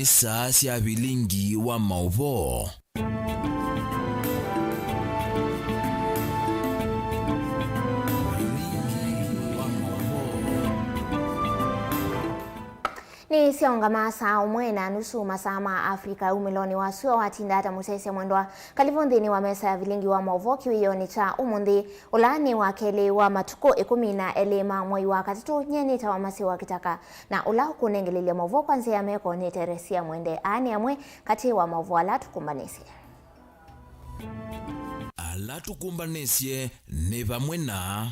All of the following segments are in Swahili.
ni saa cia Vilingi wa Mauvoo. Ni sionga masaa umwe na nusu masaa ma Afrika umiloni wa suo watinda hata musese mwendwa kalivundi ni wa mesa ya Vilingi wa Mauvoo kiwiyo ni cha umundi ulani wa kele wa matuko 10 ma mwai wa katatu nyeni tawa masi wa KITAKA na ula kunengelilia Mauvoo kwanza ya meko ni Teresia mwende ani amwe kati wa Mauvoo ala tukumbanesie ni vamwe na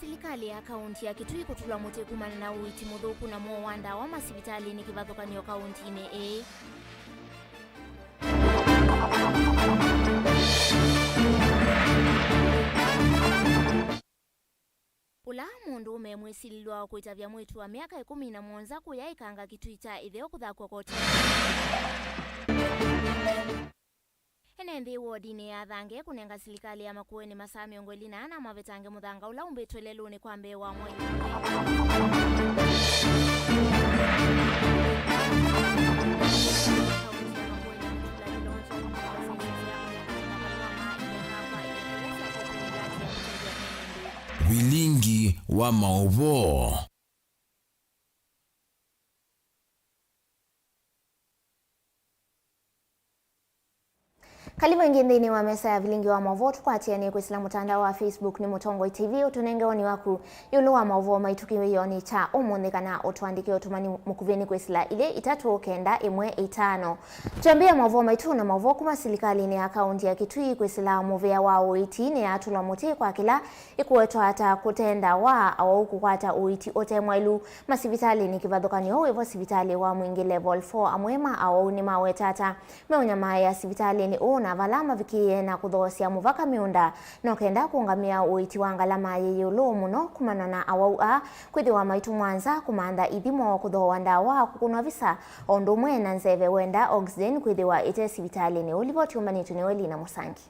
Serikali ya kaunti ya Kitui kutula muti kumana na uiti muthuku na wanda wa masibitali ni kivathukanio kaunti-ini ii. Ula mundu umemwisililwa wa kuitavya mwitu wa miaka 17 kuyaikanga Kitui cha itheo kuthakwa koti. Enendi wodini ya thange kunenga serikali ya Makueni masaa 28 mavetange muthanga ula umbitwe leluni kwa mbee wa mwai. Vilingi wa Mauvoo. Kalibu ingine ni wa mesa ya Vilingi wa Mauvoo tukwatia ni kuisila mutandao wa Facebook ni Mutongo TV utunenge oni waku yulu wa Mauvoo maitukiwe yoni cha umundikana utuandike utumani mukuveni kuisila ile 395. Tuambia Mauvoo maitu na Mauvoo kuma serikali ni akaunti ya Kitui kuisila muvea wa uiti ni atula muti kwa kila ikuwetu hata kutenda wa au kukwata uiti ote mwailu masibitali ni kivathukani uwevo sibitali wa mwingi level 4 amwema au ni mawe tata meunyama ya sibitali ni na valama vikie na kuthosia muvaka miunda no kenda kuungamia uiti wa ngalama yeyulu muno kumana na awaua kwithiwa maitu mwanza kumanda ithimo kuthoa ndawa kukunwa visa ondumwe na nzeve wenda oxygen kwithiwa ite sibitali ni ulivoti umanitu ni weli na Musangi.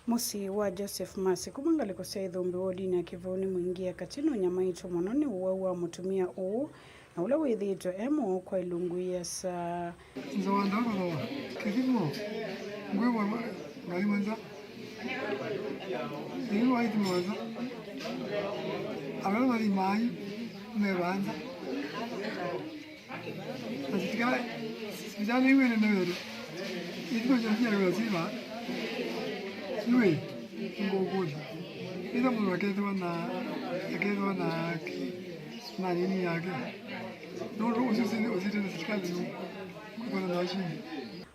Musi wa Joseph Masi kumangale kosea ithumbi wodini ya kivuni mwingia katino nyamaitu mononi uwa mutumia uu na ula withito emo kwa ilungu ya sa nzawanda kwa kifimo ngwewa ngali manza ni waiti mwanza abana mali mai mebanza asitika sijana iwe na nero ito janja ya siba iwe ngogoja ida mu waketo na nini yake nuru usisini sikali kuna nashini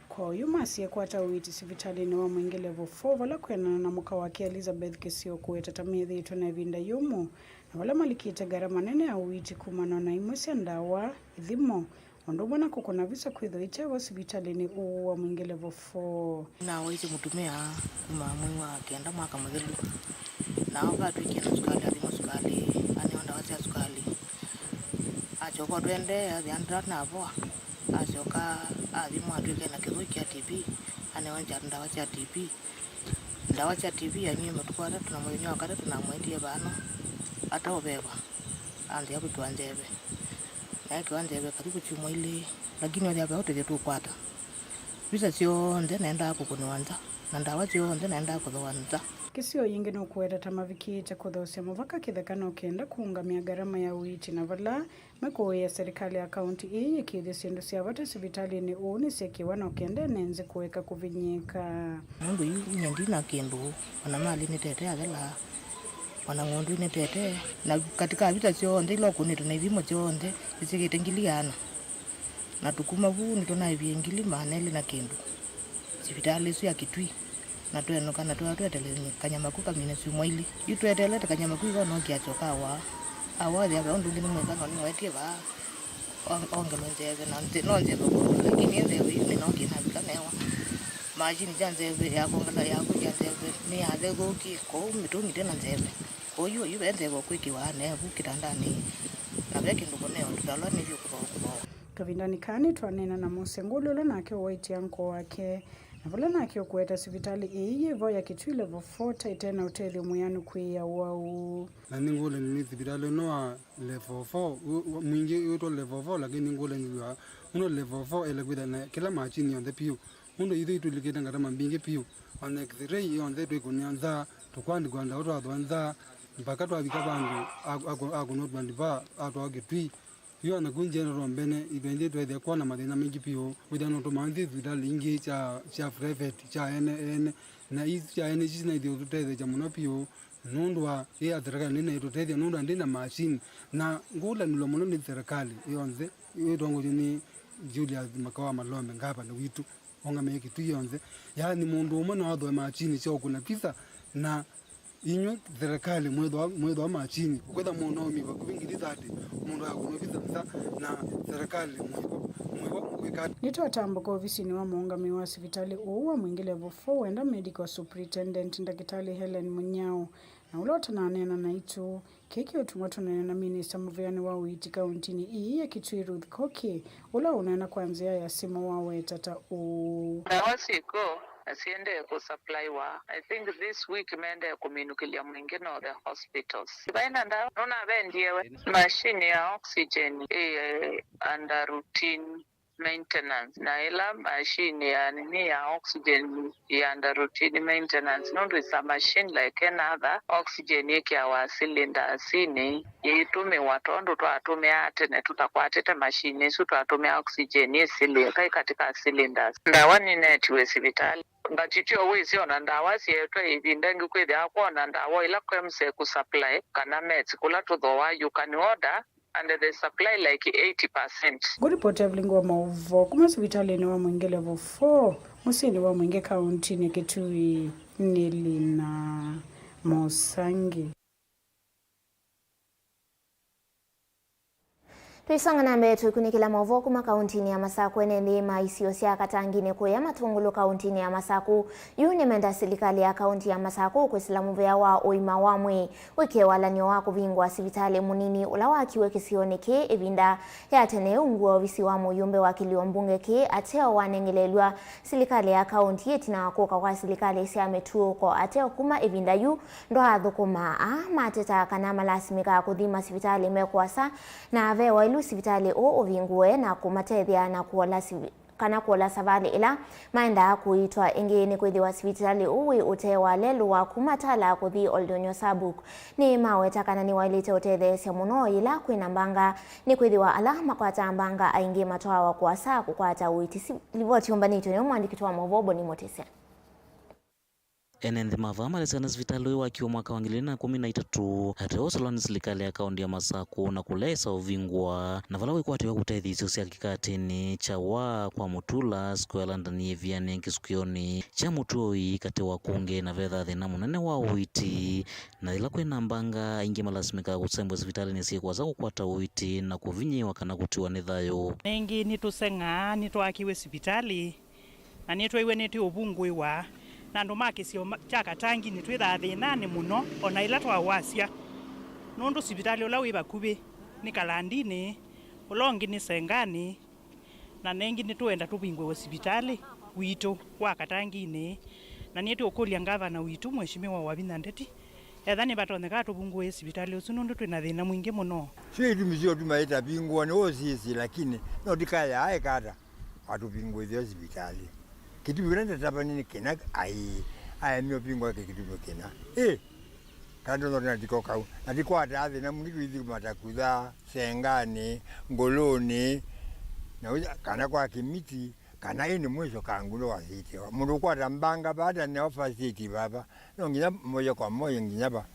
kwa uyu Masi ekwata uiti sibitali ni wa mwingi level 4 vala kwena na muka wake Elizabeth Kisio kuweta tamithi ito na vinda yumu na wala malikite garama nene ya uiti kumano na imusi ndawa ithimo ondomo na kukuna visa kwitho ite wa sibitali ni uwa mwingi level 4 na waiti mutumia kuma mwiwa kenda mwaka mudhilu na wakatu ikia na sukali athimo sukali anionda wasi ya sukali achoko twende athiandra na voa achoka athimo atuike na kithui kia TB anewanja ndawa cia TB anywe mutuko ata tuna muthenya wa katatu na mwendie bano ata obeba anthi abutwa njebe na kiwa njebe karibu chumwa ile lakini wale hapa wote zetu kwata visa sio nde naenda kukunwanza na ndawa sio nde naenda kuthoanza Kisio yingi no kuweta tamavikite kuthosia muvaka kithekano kenda kuungamia garama ya uiti na vala meko ya serikali ya kaunti ii ikithi sindu sia vata sibitali ni uni sekiwa no kenda nenze kuweka kuvinyika mundu yu nyendi na kindu wana mali ni tete athela wana ngondu ni tete na katika vita sio nde ilo kuni tuna ithimo sio nde isikite ngiliana na tukuma vu ni tuna ivi ngili maneli na kindu sibitali sio ya Kitui na tueno kana tuatele kanyama ku kamine sumwaili itwetele kanyama ku iko no kiachoka awa ya ga ndungi nimweka no wetie ba ongelo njeve na njeve lakini njeve ni no kina bikanewa majini janjeve ya kongala ya ku janjeve ni ade go ki ko mitungi tena njeve oyo ende go kwikiwa ne bukitandani na beki ndukone ndalo ni byo kavindani kani twanena na Musengulolo nake waiti yanko wake na WINAKE okueta sivitali iye vo ya Kitui level 4 taitena utethio muyanu kwiya wau na ningole ni sivitali no level 4 mwingi uto level 4 lakini ningole ni wa uno level 4 ele kwida na kila machini on the piu undo idhi tulikita ngata mambinge piu on x-ray on the tukunyanza tukwandi kwanda uto adwanza mpaka twabika bandu akunot bandiba ato Kitui yo na kunje no rombene ibende twede kona madina mingi piu widano to manzi sivitali ingi cha private cha ene na hizi cha ene hizi na idio tutede cha muno piu nundwa ya serikali nene tutethia nundwa ndina machine na ngula nilo muno ni serikali yonze itongo ni Julia makawa malombe ngapa na witu onga meki tu yonze yani mundu umwe no adwa machine sio kuna pisa na inyo serikali mwedo machine kwenda mundu mi bakubingiriza ati mundu akunopisa pisa na serikali mwedo kwekati nito atambuka ofisini wa muungami wa sivitali uwa mwingi level 4 wenda medical superintendent ndakitali Helen Munyao na ulota na anena na itu keki utumoto na minister muveani wa uiti kauntini iye Kitui Ruth Koki ula unena kwanzia ya simu wawe tata na wasiko asiende ku supply wa I think this week mende kuminukilia mwingine of the hospitals baina nda nona bendiwe machine ya oxygen under routine maintenance na ila machine ya nini ya oxygen ya under routine maintenance no is a machine like another oxygen yake ya cylinder asini yitume watondo twatume atene tutakwatete machine isu twatume oxygen yesile kai katika cylinders ndawani netwe sivitali ngachitio wezi ona ndawasi yeto ibindengi kwede akona ndawo ila kwemse ku supply kana meds kula to thowa you can order and they supply like 80%. Good report Vilingi wa Mauvoo kuma sivitali ni wa mwingi level 4 musini wa mwingi kaunti ni Kitui Nilina Mosangi. Tuisonga na mbele tukunikila Mauvoo kuma kauntini ya Masaku ene ndima isiyosia katangine kuya matungulu kauntini ya Masaku yune menda serikali ya kaunti ya Masaku kwesilamu vya wa oima wamwe wike walanyo wako vingwa sivitali munini ulawa kiwe kisioneke ebinda ya tene unguwa visi wa muyumbe wa kilio mbunge ke ateo wanengelelwa serikali ya kaunti yetina wakoka kwa serikali isi ametuo kwa ateo kuma ebinda yu ndo hadhukuma mateta kanama lasimika kudhima sivitali mekwasa na vewa ilu sivitali ovingue na kumatethia na kuola savali ila maenda kuitwa engene kwithiwa sivitali uwi utewa lelu wa kumatala kuthi oldonyo sabuk ni maweta kana ni wailite utetheesya muno ila kwina mbanga ni kwithiwa alama kwata mbanga aingi matwawa kwasa kukwata uitisi livoti umbanito ni mwandiki wa Mauvoo ni motese Enenthi mavama lesana sivitali wakiwa mwaka wa 2013 ateosolwa ni serikali ya kaunti ya Masaku na kulesa uvingwa na vala wikwatiwa kutethithio sya kikatini cha wa kwa mutula square landani viane kisukioni cha mutoi kati wa kunge na vetha thina munene wa uiti na ila kwina mbanga ingi malasimika kusembwa sivitali ni siekwa za kukwata uiti na kuvinyiwa kana kutiwa ni thayo nengi nitusenga nitwakiwe sivitali na nitwaiwe niti ubungwi wa na ndo makisio chaka tangi ni twitha thinani muno ona ila twawasia nundu sivitali ula wi bakubi ni kalandini ulongi ni sengani na nengi ni tuenda tubingwe wa sivitali witu wa katangini na nitu ukulia ngavana witu mheshimiwa wa Binandeti ethani batoneka tubungwe sivitali usu nundu twina thina mwingi muno sisi mzio tumaita bingwa ni osisi lakini no dikaya aekata atubingwe zio sivitali kitu birende tabani kina ai mio pingwa kitu kina kando ndo ndikoka ndikwata athe na mundu ithi matakuza sengani ngoloni na kana kwa kimiti kana ini mwisho kangulo wasiti mundu kwata mbanga baada ne ofasiti baba nginya moyo kwa moyo nginya ba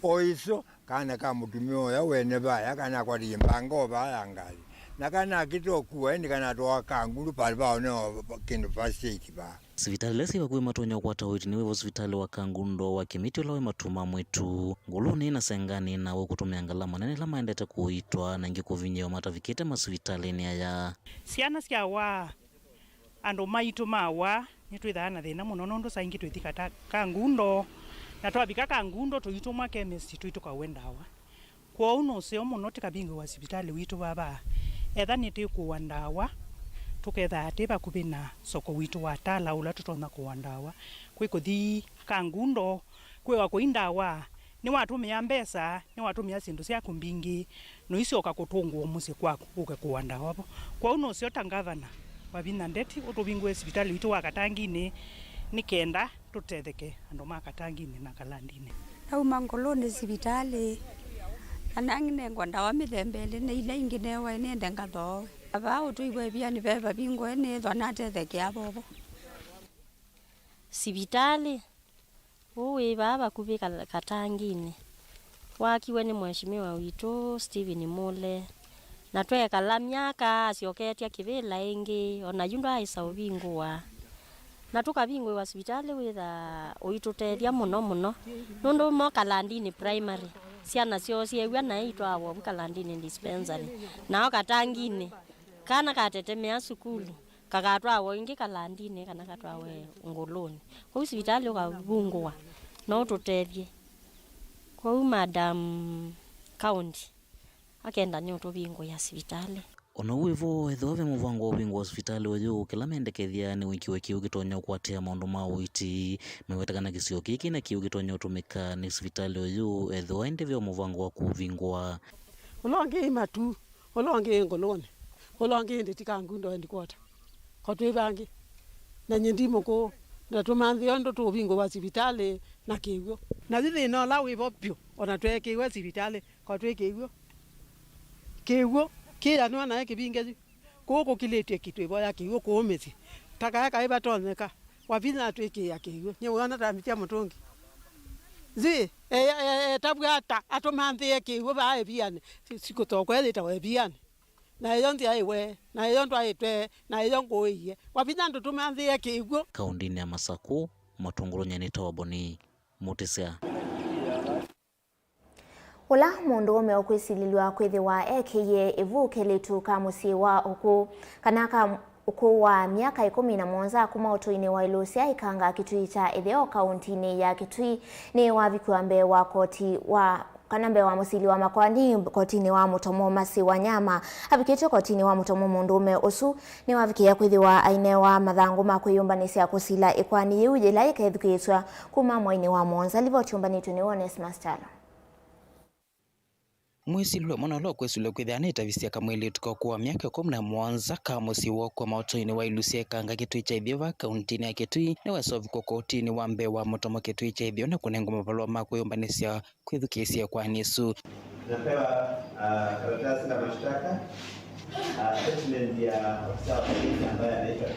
oiso kana kama mutumio ya wene baya kana kwa mbanga baya ngali nakana kitokuwa ndi kana toa kangulu pali bao no kindu fasiti ba sivitali lesi bakwe matonya kwata uiti ni wevo sivitali wa kangundo wa kimiti ulawe matuma mwetu nguluni na sengani na we kutumia ngalama nene la maendete kuitwa na ingi kuvinyewa matavikite masivitali ni aya siana sia wa ando maitu mawa nitwithana thina muno nundu saingi twithika kangundo na twabika kangundo tuituma chemist tuituka wendawa kwa uno sio muno tikabingo wa sivitali witu baba ethani tikuwa ndawa tuketha ati bakubina soko witu wa tala ula tutona kuandawa kwi kuthi kangundo kwi wa kuindawa ni watumia mbesa ni watumia sindu cia kumbingi no icio ka kutungwa musi kwaku uke kuandawa kwa uno cio tangavana wabina ndeti utubingwe hospitali witu wa Katangini ni kenda tutetheke andu ma Katangini na Kalandini au mangoloni hospitali anangine ngwandawa mithembele ne ile ingine wa ne ndengatho aba utuibwe bia ni beba bingwe ne thonatetheke abobo hospitali uwe baba kubika Katangini wakiwe ni mheshimiwa witu Steven Mule na twekala myaka acioketia kivila ingi ona yunda aisa ubingwa na tukabingwe wa hospitali witha uitutethia muno nundu mo Kalandini primary ciana cio ciewa na itwa abo Kalandini dispensary na Katangini kana katetemea sukulu kagatwa abo ingi Kalandini kana katwa we ngoloni kwa hospitali ukabungwa no tutethie kwa madam county akenda ni utubingo ya hospitali ona wivo ethove muvango wa ubingo wa hospitali uyu kila mendekethia ni wikiwe kiu gitonya kwatia maundu ma uiti mewetakana kisio kiki na kiu gitonya utumika ni hospitali uyu ethwa endevyo muvango wa kuvingwa ulonge matu ulonge ngolone ulonge nditika ngundo ndikwata kotwebange na nyendimo ko na tumanthi ondo tubingo wa hospitali na kiwo na thithi no la wivo pio ona tweke wa hospitali kotweke kiwo kila no na kibinge koko kiletie kitwe ya kiwo ko mezi taka kaiba toneka wabina tweke ya kiwo nyewana tamitia mutongi zi tabwata atomanthi ya kiwo ba ebiane sikotokwe leta ebiane na yondi aiwe na yondo aitwe na yongo iye wabina ndo tumanthi ya kiwo kaundini ya Masaku matunguro nyani tawaboni mutisia Ula mundu ome okwisililwa kwithiwa ekiye ivuke litu ka musi wa uku kanaka uku wa miaka 17 kuma utuini wa Ilusia ikanga Kitui cha itheo kauntini ya Kitui ni wavikwa mbe wa koti wa kanambe wa musili wa makwani kotini wa mutomo masi wa nyama abikitwe kotini wa mutomo mundu ome usu ni wavikia kwithiwa aine wa mathangu makwiyumbanisia kusila ikwani yuje laika ithukitwa kuma mwaini wa Monza livo chumbanitwe ni Onesmus Chalo Mwisilwe monolo kwesulwe kwithanita visia kamwili tukokuwa miaka 17 ka musi wa kwa mautoini wa Ilusia kanga Kitui cha ithio kauntini ya Kitui ni wasoviko kotini wa mbe wa mutomo Kitui cha ithio na kunengo mavalwa makwiyumbanisia kwithukisia kwa nisu napewa karatasi la mashtaka statement ya ofisa wa polisi ambaye anaitwa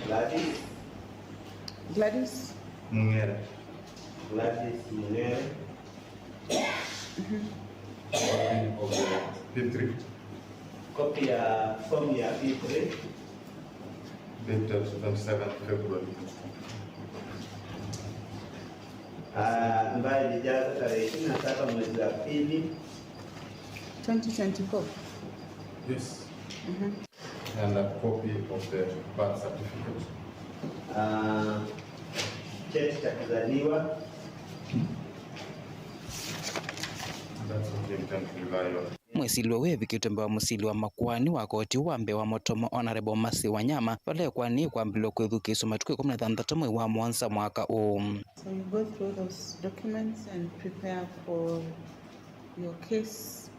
Gladys Mungere P3 copy ya form ya P3 date 27 February ambaye ilijaza tarehe 27 mwezi wa pili 2024. Yes. And a copy of the birth certificate. Cheti cha kuzaliwa. Mwisilwa wevi kitemba musili wa makwani wa koti wa mbe wa motomo Honorable Masi wa nyama wale kwani kwa mbilo kwithukiswa matuko 16 mwezi wa Mwanza mwaka huu. So you go through those documents and prepare for your case.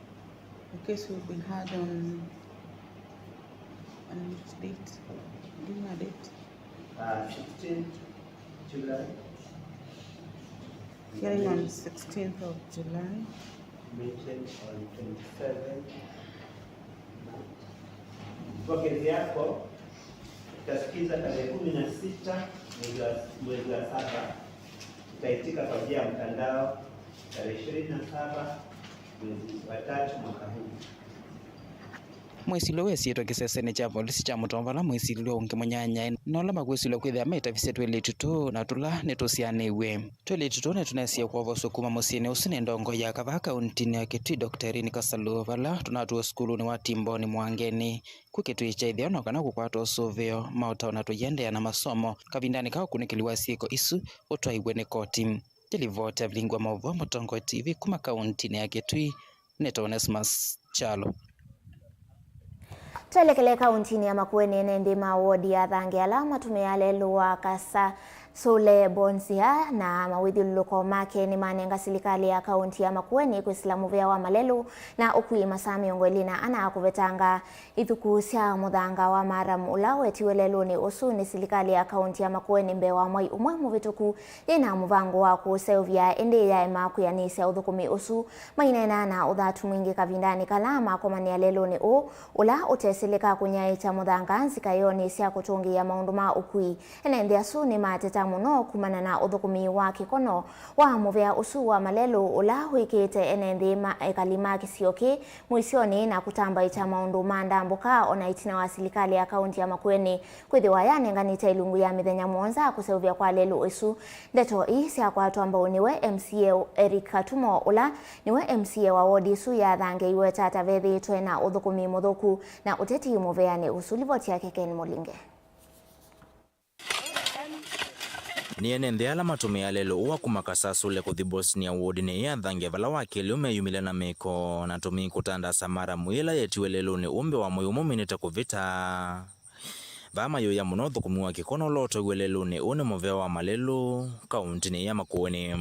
The case will be heard on which date? Give me a date. 16th July. Hearing on 16th of July. Meeting on 27th. Kwa kesi yako utasikiza tarehe 16 mwezi wa 7, utaitika kwa njia ya mtandao tarehe 27 mwezi wa 3 mwaka huu. Mwisilwa wesietwa kisesene cha polisi cha mutomvala mwisilwa unge munyanya nola magwisilwa kwithia meta visetwe letuto na tula netusianiwe tweletuto netunasia kwa voso kuma musine usine ndongo ya kava kauntini ya Kitui Dr. Nikasaluvala tunatu skulu ni watimboni mwangeni kukitui cha ithio kana kukwata usuvio mautaona tuyende na masomo kavindani kao kunikiliwa sieko isu utwaiwe ni koti telivota Vilingi Mauvoo Mutongo TV kuma kauntini ya Kitui Onesmus Chalo. Tuelekele kauntini ya Makueni nendima wodi ya Thange alama tumeyalelwa kasa Sole Bonsia na mawithuluko make ni manenga serikali ya kaunti ya Makueni kwisilamu vya wa malelu na ukui masami ongwelina ana kuvetanga ithukusia muthanga wa maram ulawe tiwelelu ni usu ni serikali ya kaunti ya Makueni mbewa mwai umwe muvituku ina muvango wa kuseuvya ende ya emaku ya nisi uthukumi usu mainena na uthatu mwingi kavindani kalama kwa mani ya lelu ni ula utesilika kunyaita muthanga nzikayoni siya kutungi ya maunduma ukui enende asu ni mateta muno kumana na uthukumi wa kikono wa muvea usu wa malelu ula huikite enende ekalima kisioki muisioni na kutamba ita maundu mandambuka ona itina wa serikali ya kaunti ya Makueni kwithiwa yanenganite ilungu ya mithenya mwonza kuseuvya kwa lelu isu ndeto isi akwa twamba uniwe MCA Eric Katumo ula niwe MCA wa wodi isu ya Thange iwe tata vethi twena uthukumi muthuku na uteti muvea ni usu livoti yake Ken Mulinge. Nienende ala matume alelo uwa kumakasa sule kuthibosnia wodine ya Thange vala wakili umeyumile na meko na tumi kutanda samara mwila yetiwelelo ni umbe wa moyo muminite kuvita vama yo ya muno thukumi wa kikono loto iwelelo ni une muvea wa malelu kauntini ya Makueni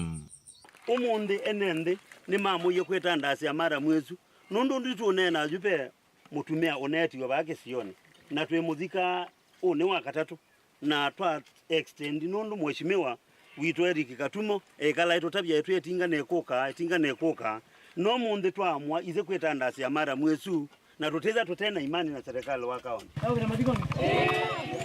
umundi enende ni mamu yekwetanda samara mwezu nondo nditu onena jupe mutumia oneti wabake sioni na tuemuzika one wa katatu na twa extend nondo mheshimiwa wito Eric Katumo ekala ito tabia yetu etinga nekoka no munde twamwa ize kwetanda sia mara mwesu na tuteza tutena imani na serikali wa kaunti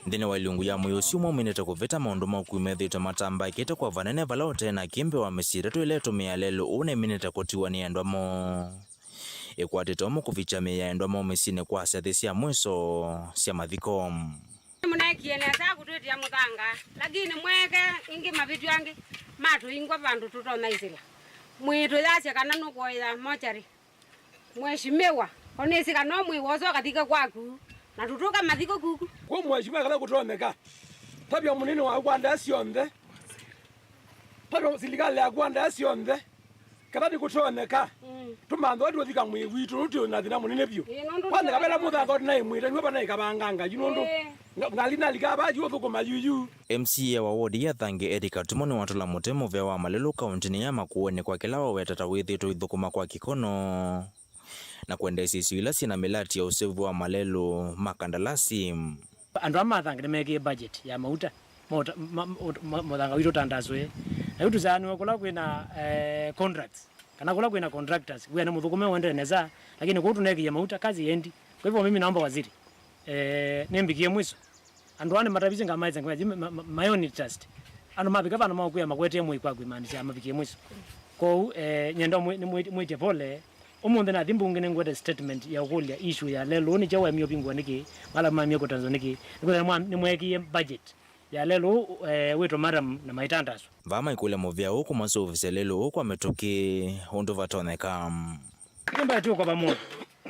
ndine walungu ya moyo siumo minete kuvita maundu makuimethito matamba ikite kwa vanene vala tena kimbe wa mesire tuileto mialelo une minete kotiwa ni endwamo ekwatetomo kuvicha meya endwamo mesine kwa sia mwiso sia mathiko munakieneza kutwetia muthanga lakini mweke ingi mavitu yangi matu ingwa vandu tutomaisila mwitu yasya kana nukoya mochari mheshimiwa onesika no mwiwoso katika kwaku na tutuka mathiko kuku kwa mheshimiwa kana kutomeka tabia munene wa kwanda sionthe tabia serikali ya kwanda sionthe kana dikutomeka tumando watu thika mwiwitu nuti na thina munene bio kwanza kabela muthanga na imwita niwe bana ikabanganga yunondo ngalina likaba yuthoko mayuyu MCA wa wodi ya Thange Eric Katumo ni watula mutemo vya wa malelu kauntini ya Makueni kwa kila wa wetata withito ithukuma kwa kikono na kwenda isisi ila sina melati ya usevu wa malelu makandalasi andu amathange nimeke budget ya mauta muthanga wito tandazwe na yutu zanu kula kwina contracts kana kula kwina contractors we na muthukume wende neza lakini kwa tuneki ya mauta kazi yendi kwa hivyo mimi naomba waziri nembikie mwiso andu ane matabize ngamaiza ngwa my own trust andu mabika bana makuya makwete mwe kwa gwimanisha mabikie mwiso ko nyendo mwite pole umunde na thimbunge ngwete statement ya ukulia issue ya lelo ni jawa mio bingwa niki mala mamio ko Tanzania ni mwekie budget ya lelo weto madam na maitandaso vama ikule movia huko maso ofisi lelo huko ametoki hondo vatoneka kimba tu kwa pamoja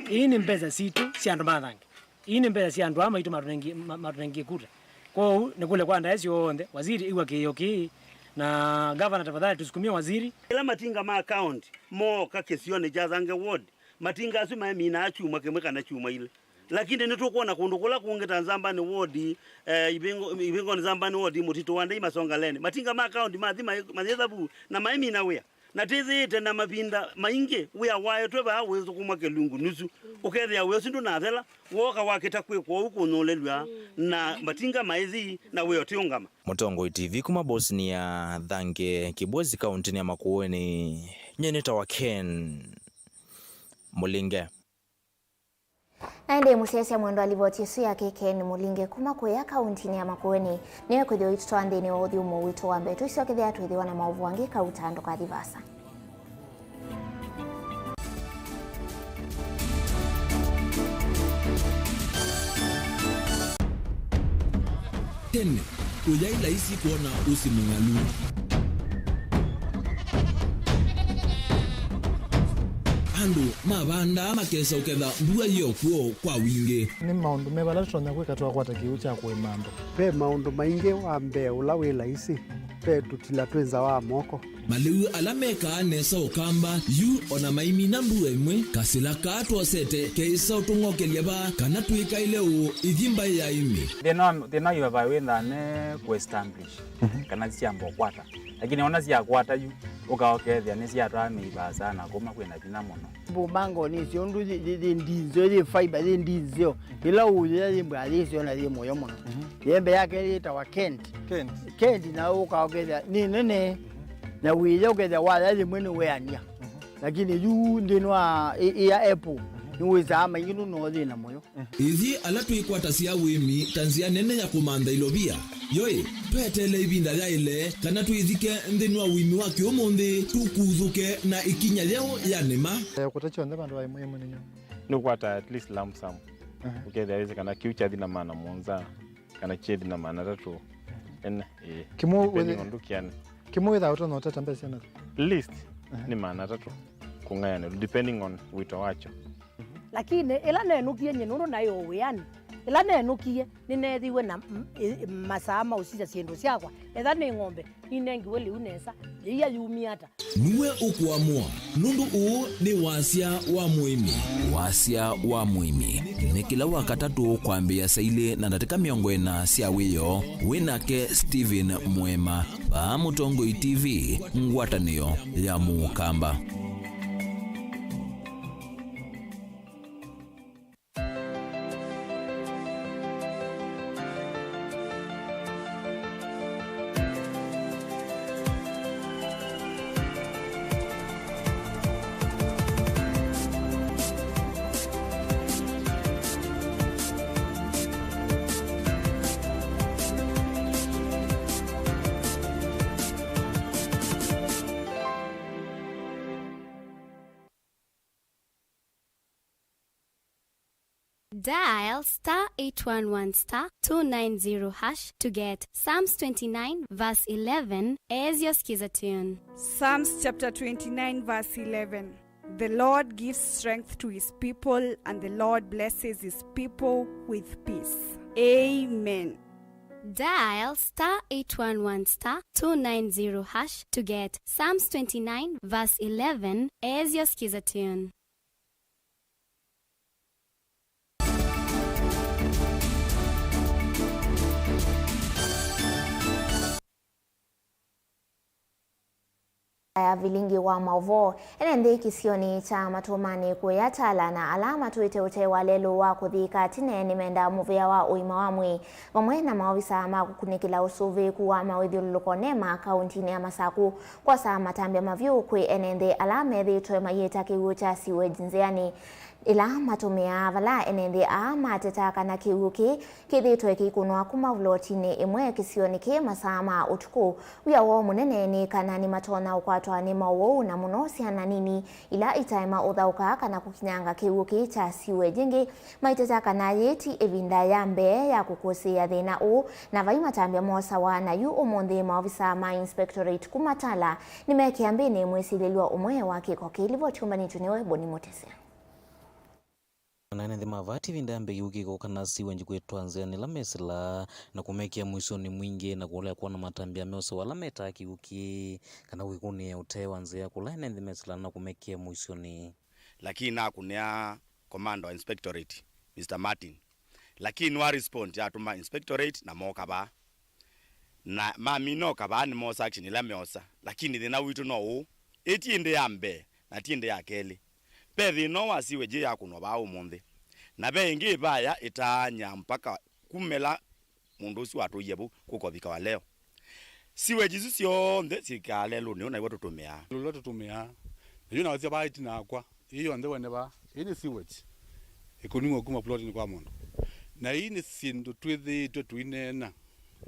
hii ni mbeza situ si andu mathange hii ni mbeza si andu ama itu matunengi kuta kwa ni kule kwa ndaesi onde waziri iwa kiyoki na governor tafadhali tusukumie waziri ila matinga ma account mo kakesione ja Thange ward matinga asu maemina achuma kemeka na chuma ile lakini nitukuona kundukula kuongeta Nzambani ward ibingo Nzambani ward mutito wanda imasonga lene matinga ma account mathima mazezabu na maemina wea na tizi tena mapinda mainge wea wae tweba awezo kumake lungu nusu ukethia weso ndu na thela woka wakita kwe kwa huko nolelwa na matinga maizi na weo tiongama Mutongo TV kuma Bosnia Thange Kibwezi kauntini ya Makueni nyeneta wa Ken Mulinge naende musiasi ya mwendo alivoti isu ya Ken Mulinge kuma kuya kauntini ya Makueni niwe kuthio itu twandini wa uthiumo witu wa mbetu isio kithia twithiwa na Mauvoo wangi kautando kwa thivasa tene uyaila isi kuona usimungalu andu mabanda makesa uketha mbua yokuo kwa wingi ni maundu mebala tutonya kwika twakwata kiu cha kwimando pe maundu maingi wa mbea ula wila isi petu tila twenza wa moko maliu alameka nesa ukamba yu ona maimi na mbuwe mwe kasila kato sete keisa utungokelia ba kana tuika ile u ithimba ya imi thina yu ba wenda ne ku establish kana ciambo kwata lakini ona cia kwata yu ukaokethia ni cia twami ba sana kuma kwina thina muno bumango ni cio ndu ndinzo ile fiber ile ndinzo ila uye ile mbali cio na ile moyo muno yembe yake ita wa Kent na ukaokethia ni nene na wile ukethia wala ile mwene weania lakini yu ndinwa ya Apple niweza ama inginu no thina moyo ithi ala tuikwata cia wimi tanzia nene ya kumanda ilobia yoi twetele ibinda ya ile kana tuithike ndinwa wimi wa kiomonde tukuthuke na ikinya leo ya nema kutacho ndaba ndo aimwe munenyo nukwata at least lump sum ukethia weze kana kiucha thina mana monza kana chedi na mana tatu en kimo ndukiani kimo without utono utatambia sana list ni mana tatu kungayana depending on wito wacho lakini ila nenukie nyenuru nayo wiani ila nenukie ninethiwe na masama usija ciendo ciakwa etha ni ng'ombe ninengiwe liu nesa iya yumiata niwe ukuamua nundu uu ni wasia wa muimi ni kila wakatatu kwambia saile na ndatika miongo ena cia wiyo WINAKE Steven Mwema pa Mutongoi TV ngwatanio ya Mukamba. Dial *811*290# to get Psalms 29 verse 11 as your skiza tune. Psalms chapter 29 verse 11. The Lord gives strength to his people, and the Lord blesses his people with peace. Amen. Dial *811*290# to get Psalms 29 verse 11 as your skiza tune. ya Vilingi wa Mauvoo enende kisioni cha matumani kuyatala na alama tuite ute walelo wa kuthika tine nimenda muvea wa uima wa mwi vamwe na maofisa ma kukunikila usuvi kuwa mawithiuluko nema kauntini ya Masaku kwa saa matambia mavyu kwe enende alama thitwe mayeta kiwu cha siwe jinziani ila matumia vala enende matetaka na kiuki kithitwe kikunwa kuma vlotini imwe kisioni ki masama utuku wia wo munene ni kana ni matona ukwatwa ni Mauvoo na munosi hananini ila itaima uthauka kana kukinyanga kiuki cha siwe jingi maitetaka na yeti evinda ya mbe ya kukosia thina u na vai matambia mosa wa na yu umundi maofisa ma inspectorate kumatala nimekiambini mwesililwa umwe wa kiko kilivo chumbani tuniwe boni motese na nende mavati vindambe yuki kwa kanasi wenji kwetu anzia nila mesila na kumekia mwisoni mwingi na kule kuwa na matambia meosa wala meta kiuki kana wikuni ya utewa anzia kula nende mesila na kumekia mwisoni lakini na kunia commando inspectorate Mr. Martin lakini wa respond ya tuma inspectorate na moka ba na mamino kaba ni mosa action ila meosa lakini thina witu no u etiende ya mbe na tiende ya keli pethi no wasiwe je ya kuno ba umundi na be ingi baya itanya mpaka kumela mundu usi watu yebu kukovika wa leo siwe jisu sio nde sikale lu ni na iwo tutumia lu tutumia yuna wazia ba itina kwa iyo nde wene ba ini siwe ikuningo kuma plot ni kwa mundu na ini sindu twithi twinena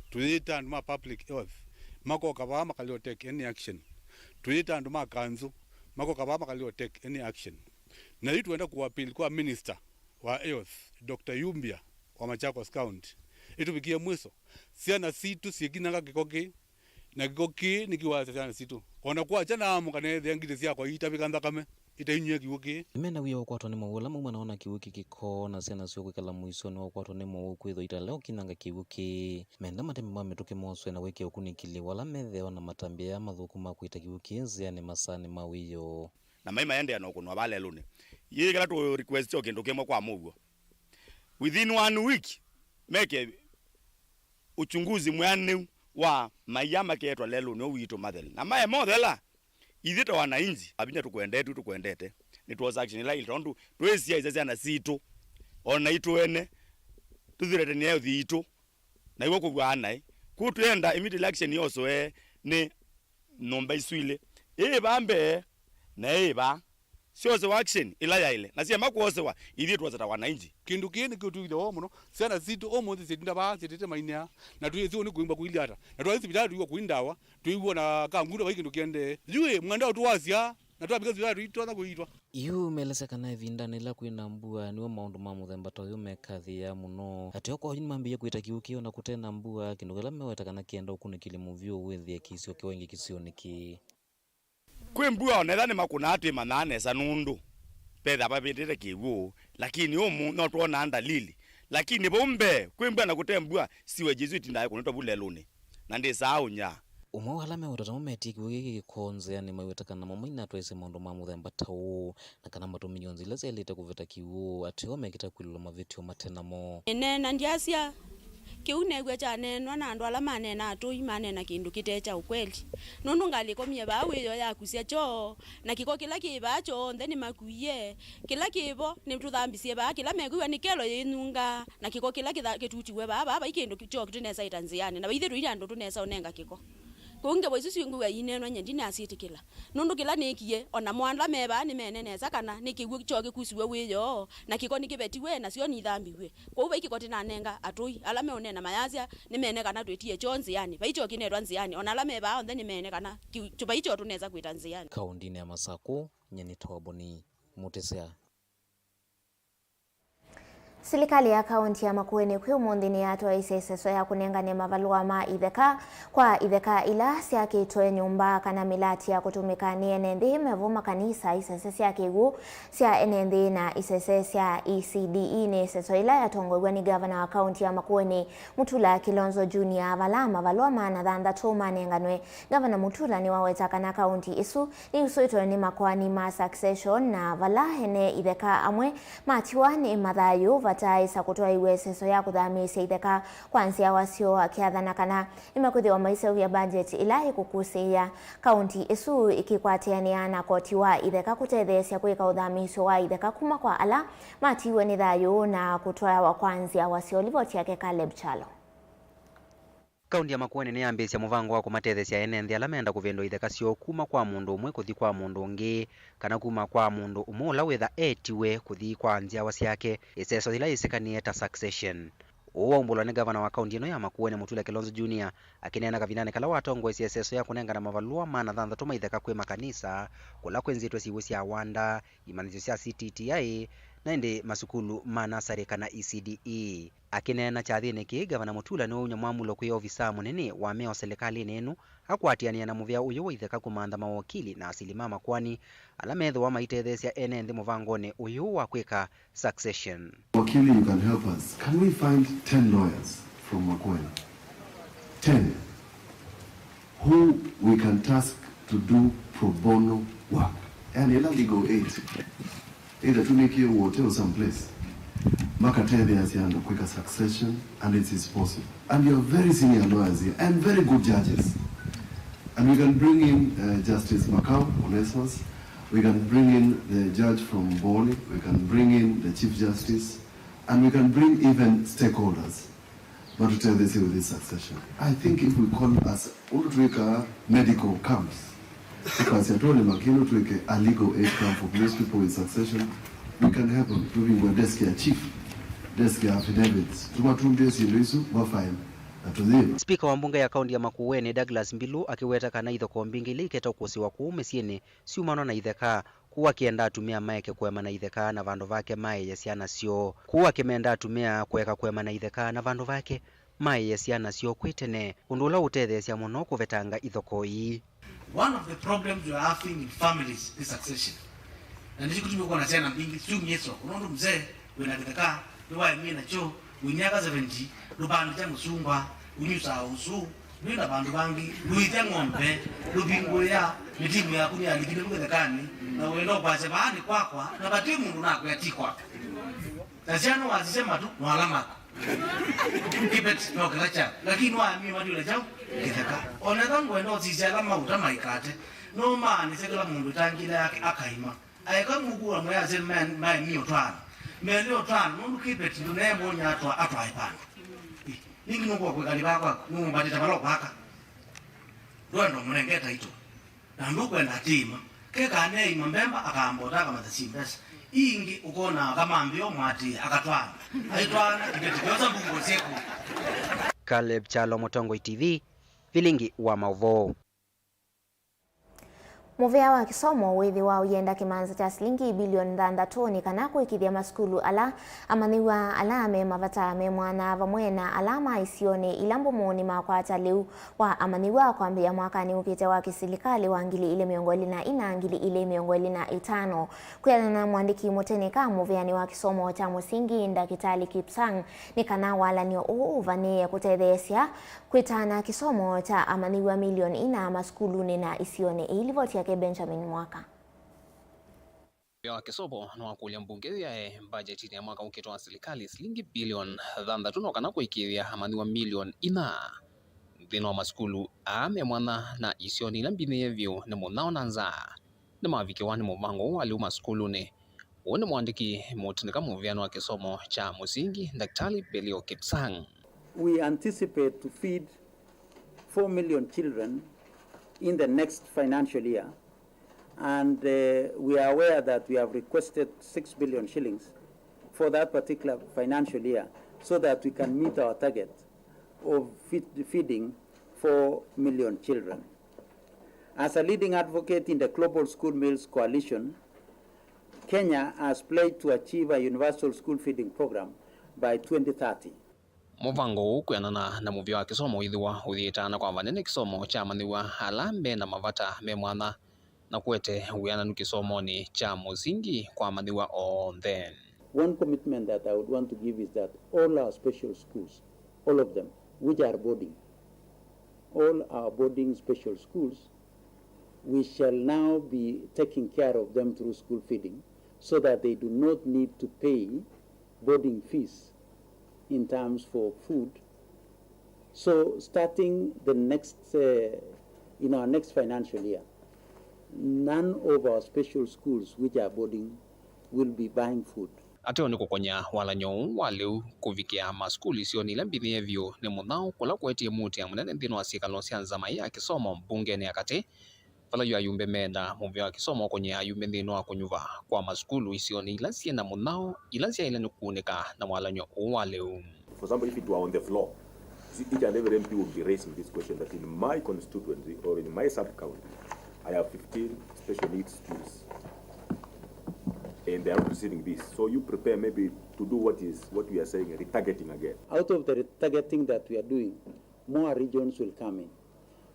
twita and ma public health mako kaba makalio take any action twita and ma kanzu mako kaba makalio take any action na hii tuenda kuapili kwa minister wa health Dr. Yumbia wa Machakos County itubikie mwiso siana situ sikinanga kikoki na kikoki nikiwaza sana situ ona kwa jana amukane thengire cia kwa itabikanda kame itainyia kiuki imena wiyo kwatwa ni mawula muma naona kiuki kiko na sena sio kwikala mwiso ni kwatwa ni mawuu kwitho italeo kinanga kiuki menda matemi mametuke moswe na weke ukunikili wala metheo na matambia mathuku makwita kiuki nzia ni masani mawiyo na maima yende anokunwa bale lune yigala to request yo kindu kimwe kwa Mauvoo within 1 week make uchunguzi mwane wa mayama ketwa lelo no wito mathel na maye mothela ithito wananchi abinya tukwendete ni transaction ila ilondu twesia izazia na sito ona itwene tuthirete ni thito na iwo kugwana kutwenda immediate election yoso ni nomba iswile bambe na ba sio action ila yaile na sema kuosewa ithi twazata wananchi kindu kini kutuitha wo muno sana sito omuthi sitinda ba sitete mainia na tuithio ni kuimba kuiliata na twaisi bitatu iwa kuindawa tuiwo na kangundo ba kindu kiende jue mwanda tuwasia na twabika zira itwa kuitwa yu meleseka na vinda nila kwina mbua niwo maundu ma muthemba toyo mekathia muno ati oko nyini mambiye kwita kiukio na kutena mbua kindu kala meweta kana kienda ukunikili muvyo withie kisio kiwengi kisio niki kwembua onethani makuna atu manane sanundu petha babitete kiwu lakini omu no tuona ndalili lakini bombe kwembua na kutembua siwe jesuit ndaye kunitwa buleluni na ndisaunya umwe wala meweta mumeti kiwiki gikonze ani meweta kana mamaina twese maundu ma muthemba tawo na kana matuminyo nzile zelite kuveta kiwu ati omekita kwililo mavitio matenamo na ndiasia kiunegwe cha nenwa na andu ala manena atu imanena kindu kitecha ukweli nundu ngalikomye bawiyo yakusia cho na kiko kila kibacho ndeni makuye kila kibo ni tuthambisie ba kila megwa ni kelo yinunga na kiko kila kitutiwe baba ikindu kicho kitunesa itanziani na baithiru ira andu tunesa onenga kiko kunge boisu singuwa inenwa nyendina asitikila nundu kila nikie ona mwanda meba ni meneneza kana nikiwe kichoke kusiwe wiyo na kiko nikibetiwe na sio ni thambiwe kwa uba ikiko tinanenga atui alame onena mayazia ni mene kana twetie chonzi yani baicho kinerwa nziani ona alame ba onde ni mene kana chuba icho tuneza kuita nziani kaundini ya Masako nyeni tawaboni mutesea Serikali ya kaunti ya Makueni kwi umuthini yatwa iseseso ya kunengania mavalua ma itheka kwa itheka ila siakitwe nyumba kana milati ya kutumika ni enendi mevuma kanisa isese cia kigu cia enendi na isese cia ECDE ni iseso ila yatongogwa ni gavana wa kaunti ya Makueni Mutula Kilonzo Junior vala mavalua mana thanthatu manenganwe gavana Mutula ni waweta kana kaunti isu ni usuitwe ni makwani ma succession na vala hene itheka amwe matiwa ni mathayu vataisa kutoa iweseso ya kuthamisia itheka kwanzia wasio akiathana kana imekuthwa maiseo ya budget ila ikukusia kaunti isu ikikwatiania na koti wa itheka kutethesia kwika uthamisho wa itheka kuma kwa ala matiwe ni thayu na kutoa wa kwanzia wasio livoti yake Caleb Chalo. Kaunti ya Makueni ni ambisia muvango wa kumatethesia enendi ala menda kuvendo itheka sio kuma kwa mundu umwe kuthi kwa mundu ungi kana kuma kwa mundu umula wetha etiwe kuthi kwa nziawa ciake iseso ila isikanie ta succession uwa umbulwa ni gavana wa kaunti ino ya Makueni Mutula Kilonzo Junior akinena kavinane kala watongwe iseso ya kunengana mavalua mana thanthatu maitheka kwi makanisa kula kwenzitwe siwe cia wanda imanithio cia CTTI na indi masukulu ma nasari kana ECDE akinena chathini ki gavana Mutula ni unya mwamulo kwi ofisa munene wa meo serikali nenu akwatiania na muvya uyo waitheka kumantha mawakili na asilima Makwani ala metho wa maitethesia enendi muvangone uyo wa kwika succession. Wakili, you can help us. Can we find 10 lawyers from Makwani? 10 who we can task to do pro bono work and ila legal aid either to make you hotel someplace makatebe asianda quicker succession and it is possible and you are very senior lawyers here and very good judges and we can bring in Justice Macau Onesmus, we can bring in the judge from Boni, we can bring in the Chief Justice and we can bring even stakeholders but to tell this with this succession. I think if we call us Ultrika medical camps because I told him to a legal aid camp for those people with succession, we can help them. Maybe we're desk chief, desk affidavits. Speaker wa mbunge ya kaunti ya Makueni Douglas Mbilu akiweta kana ithoko mbingi liketa ukusiwa kuume siene siumano na itheka kuwa kienda atumia maeke kwema na itheka na vandu vake mae yasiana sio kuwa kimenda atumia kweka kwema na itheka na vandu vake mae yasiana sio kwitene undula utethesia muno kuvetanga ithoko hii. One of the problems we are having in families is succession. na ndicho kitu kwa na tena mbingi chumyeso unondo mzee wena kitaka wa mimi na cho winyaka 70 lubanda cha musungwa unyusa usu nina bandu bangi luita ng'ombe lubingo ya mitimu ya kunya likile kutekani na wendo kwa sebani kwakwa na batimu ndo na kuyatikwa tajano wazisema tu mwalama kibet no kalacha lakini wa mimi madule jao kitaka ona tangu endo zisala mauta maikate no mani sekala mundu tangile yake akaima ayeka mugua moya zemen mai mio twana melio twana mundu kibet ndo ne monya atwa aipana ningi nuko kwa kali bako nuko batita baloko haka ndo mnengeta hicho na ndugu enda tima ke kane imambemba akambota kama tasimbesa ingi ukona kama ambio mwati akatwana aitwana iketikoza mbungo seku. Caleb Chalo, Mutongoi TV, Vilingi wa Mauvoo. Muvea wa kisomo withi wa uyenda kimanza cha shilingi bilioni 6 kana kuikithia maskulu ala amaniwa alame mavata me mwana vamwena alama isione ilambo moni makwata leu wa amaniwa kwambia mwakani ukite wa kisilikali wa ngili ile miongoli na ina ngili ile miongoli na 5 kuyana na mwandiki Muteneka muvea ni wa kisomo cha musingi Ndakitali Kipsang ni kana wala ni uvane kutethesia kwitana kisomo cha amaniwa milioni ina maskulu ni na isione ilivoti ya Benjamin Mwaka. Ya kisomo na wakulia mbunge ya budget ya mwaka ukitoa serikali shilingi bilioni 6 kana kuikiria amaniwa milioni ina thino maskulu ame mwana na isioni lambine yevyo ne munaona nza ne mavike wani muvango wali maskulu ne wone mwandiki Muteneka muvyano wa kisomo cha musingi Daktari Belio Kipsang. We anticipate to feed 4 million children in the next financial year, and we are aware that we have requested 6 billion shillings for that particular financial year so that we can meet our target of feeding 4 million children. As a leading advocate in the Global School Meals Coalition, Kenya has pledged to achieve a universal school feeding program by 2030. Muvango kuyanana na muvyo wa kisomo idhiwa uthiitana kwa vanene kisomo cha maniwa alambe na mavata me mwana na kuete uyana nukisomo ni cha musingi kwa maniwa on then. One commitment that I would want to give is that all our special schools, all of them, which are boarding, all our boarding special schools, we shall now be taking care of them through school feeding so that they do not need to pay boarding fees in terms for food. So starting the next, in our next financial year, none of our special schools which are boarding will be buying food. Ateo ni kukonya wala nyou waliu kuvikia maskuli sio ni lambini evyo ni munao kula kuetie muti ya munene ndino wasikalo sianzama ya kisomo mbunge ni akate fala yu ayumbe menda muvyo wa kisomo konye ayumbe ndino wa kunyuva kwa maskulu isio ni ilasia na munao ilasia ila nukunika na wala nyo waliu. For example, if it were on the floor, each and every MP would be raising this question that in my constituency or in my sub-county, I have 15 special needs schools. And they are not receiving this. So you prepare maybe to do what we are saying, retargeting again. Out of the retargeting that we are doing, more regions will come in.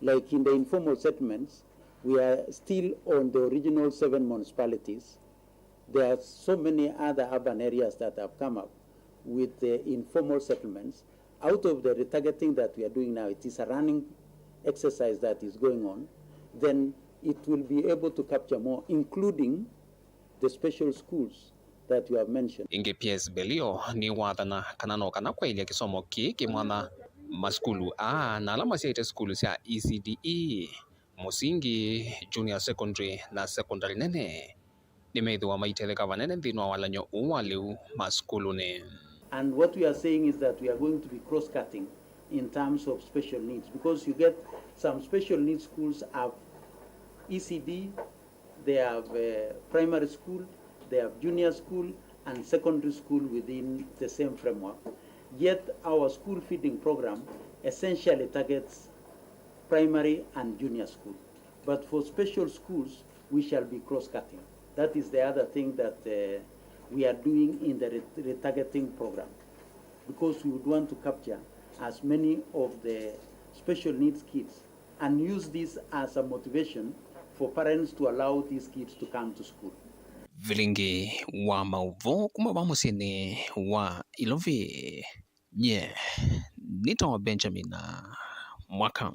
Like in the informal settlements, we are still on the original 7 municipalities. There are so many other urban areas that have come up with the informal settlements. Out of the retargeting that we are doing now, it is a running exercise that is going on. Then it will be able to capture more, including the special schools that you have mentioned. Inge PS Belio ni wadana kanano kana kwa ile kisomo ki mwana maskulu na alama siya ite skulu siya ECDE musingi junior secondary na secondary nene ni meidhuwa maiteleka vanene ndino walanyo uwaliu maskulu ne. And what we are saying is that we are going to be cross-cutting in terms of special needs, because you get some special needs schools have ECD, they have primary school, they have junior school and secondary school within the same framework. Yet our school feeding program essentially targets primary and junior school. But for special schools, we shall be cross-cutting. That is the other thing that we are doing in the retargeting program, because we would want to capture as many of the special needs kids and use this as a motivation for parents to allow these kids to come to school. Vilingi wa Mauvoo kuma wa musini wa Ilovi. Nito Benjamin mwaka.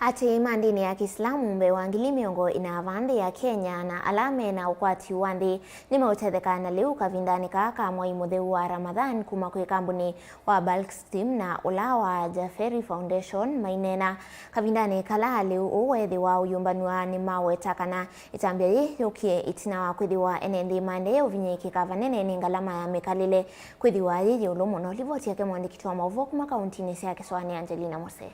Ati mandini ya Kiislamu mbewangili miongo ina vande ya Kenya na alame na ukwati wandi nimeutetheka na leo kavindani kaka mwai mutheu wa Ramadan kuma kwe kambuni wa Bulk Steam na ulawa Jaferi Foundation mainena kavindani kala leo uwethi wa uyumbanua ni mawe takana itambia yokie itina wa kwithiwa enendi mande uvinye kikavanene ni ngalama ya mekalile kwithiwa yeye ulomono livoti yake mwandikiti wa Mauvoo kuma kauntini siya Kiswani Angelina Mose.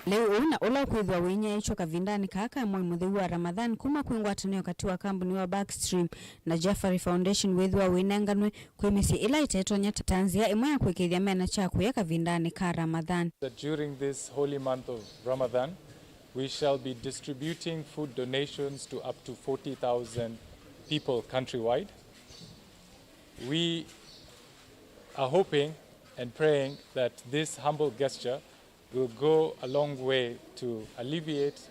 Leo una ola kwithwa winya icho kavindani kaka mwai mutheu wa Ramadan kuma kwingwatanio kati wa kambuni wa Backstream na Jaffery Foundation withwa winenganwe kwimisi ila itetonya tanzia imwe ya kwikithia mena cha kuya kavindani ka Ramadan. During this holy month of Ramadan, we shall be distributing food donations to up to 40,000 people countrywide. We are hoping and praying that this humble gesture will go a long way to alleviate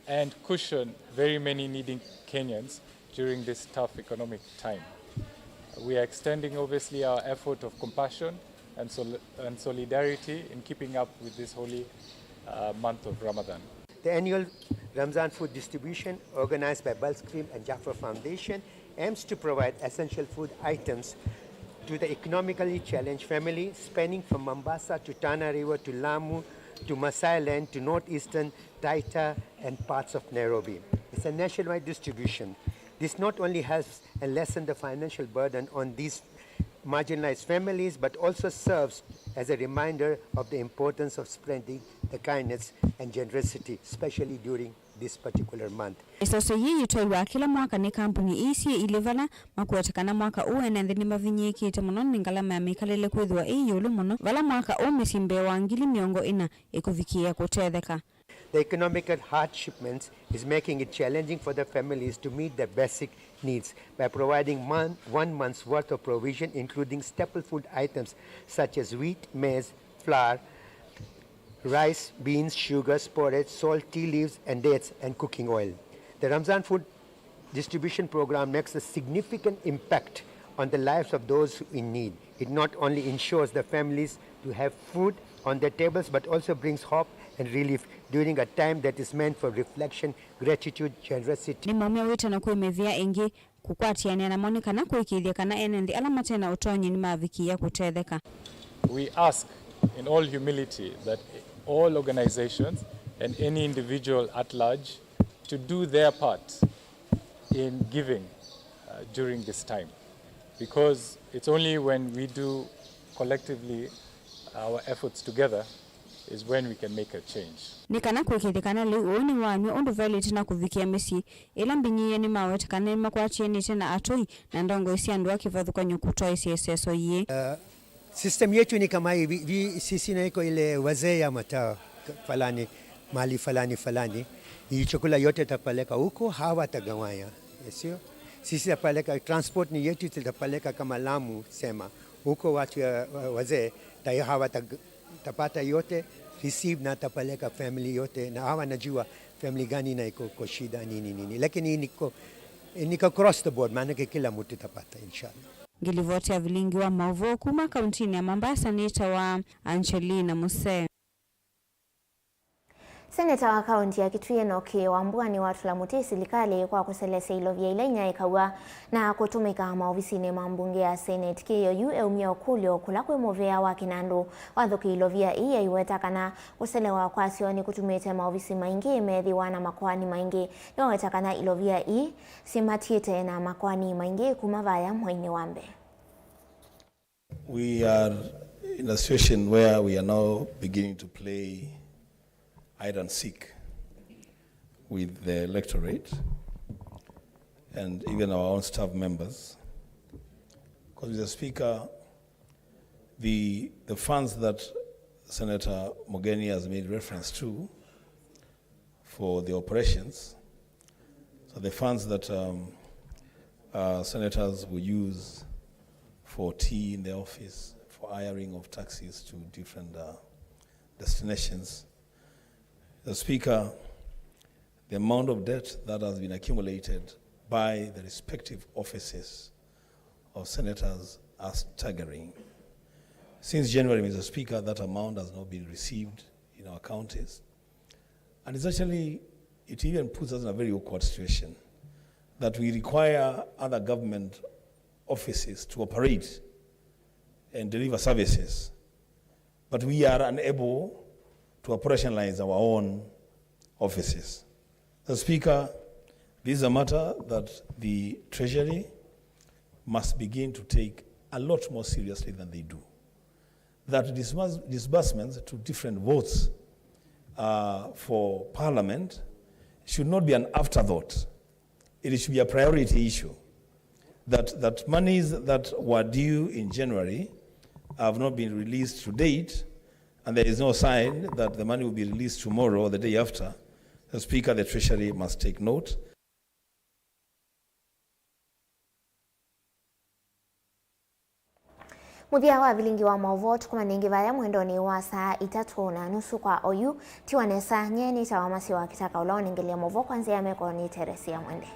and cushion very many needing Kenyans during this tough economic time. We are extending obviously our effort of compassion and solidarity in keeping up with this holy month of Ramadan. The annual Ramzan food distribution organized by Bulk Steam and Jaffery Foundation aims to provide essential food items to the economically challenged family spanning from Mombasa to Tana River to Lamu to Masai Land to northeastern Taita and parts of Nairobi. It's a nationwide distribution. This not only helps and lessens the financial burden on these marginalized families, but also serves as a reminder of the importance of spreading the kindness and generosity, especially during this particular month. Isoso hii toiwa kila mwaka ni kampuni isi ilivala makuetekana mwaka uenende ni mavinyiki temono ningalama ya mikalele kwithwa yulu muno vala mwaka umesimbe wangili miongo ina ikuvikia kutetheka. The economic hardshipments is making it challenging for the families to meet their basic needs by providing 1 month's worth of provision, including staple food items such as wheat, maize, flour, rice, beans, sugar, porridge, salt, tea leaves, and dates, and cooking oil. The Ramzan food distribution program makes a significant impact on the lives of those in need. It not only ensures the families to have food on their tables, but also brings hope and relief during a time that is meant for reflection, gratitude, generosity. Ni mamia wita na kuimevia engi kukwatiania na monika na kuikithia kana enendi alamate na utonyi ni mavikia kutetheka. We ask in all humility that all organizations and any individual at large to do their part in giving during this time, because it's only when we do collectively our efforts together is when we can make a change. Nikana kuikithikana li uoni wanyu undu veliti na kuvikia mesi ila mbinyiye ni mawetekana ni makwachie ni tena atoi na ndongo isi andu akivathuka nyukutoa isi eseso ye. System yetu ni kama hivi, sisi na iko ile wazee ya mataa falani, mali falani, hii chakula yote tapeleka huko, hawa tagawanya, sio? Sisi tapeleka, transport ni yetu tutapeleka kama Lamu sema, huko watu wazee, tayo hawa tapata yote, receive na tapeleka family yote, na hawa najua family gani na iko kwa shida nini, lakini niko cross the board, maana kila mtu tapata inshallah. Ngilivoti ya Vilingi wa Mauvoo kuma kauntini ya Mombasa nita wa Angelina Mose. Seneta wa kaunti ya Kitui Enoki Wambua ni watu la muti serikali kwa kuselesa ilovya ilenya ikawa na kutumika maofisini mambunge ya Senate kiyo eumia okulio kulakwe movea wa kinandu wathuki ilovya iya iweta kana kuselewa kwa sioni kutumite maofisi maingi medhiwa na makwani maingi niweta kana ilovya simatiete na makwani maingi kumavaya mwaini wambe. We are in a situation where we are now beginning to play hide and seek with the electorate and even our own staff members. Because Mr. Speaker, the funds that Senator Mogeni has made reference to for the operations, so the funds that senators will use for tea in the office, for hiring of taxis to different destinations. The Speaker, the amount of debt that has been accumulated by the respective offices of senators are staggering. Since January, Mr. Speaker, that amount has not been received in our counties. And it's actually, it even puts us in a very awkward situation that we require other government offices to operate and deliver services, but we are unable to operationalize our own offices. Mr. Speaker, this is a matter that the Treasury must begin to take a lot more seriously than they do. That disbursements to different votes for Parliament should not be an afterthought. It should be a priority issue. That monies that were due in January have not been released to date, and there is no sign that the money will be released tomorrow or the day after. The Speaker, the Treasury must take note. Muthia wa Vilingi wa Mauvoo tukumaningi vaya mwendoni wa saa 3:30 kwa oyu tiwanesa nyeni tawamasi wa kitaka ulao ningelia Mauvoo kwanzia meko ni Teresia Mwende.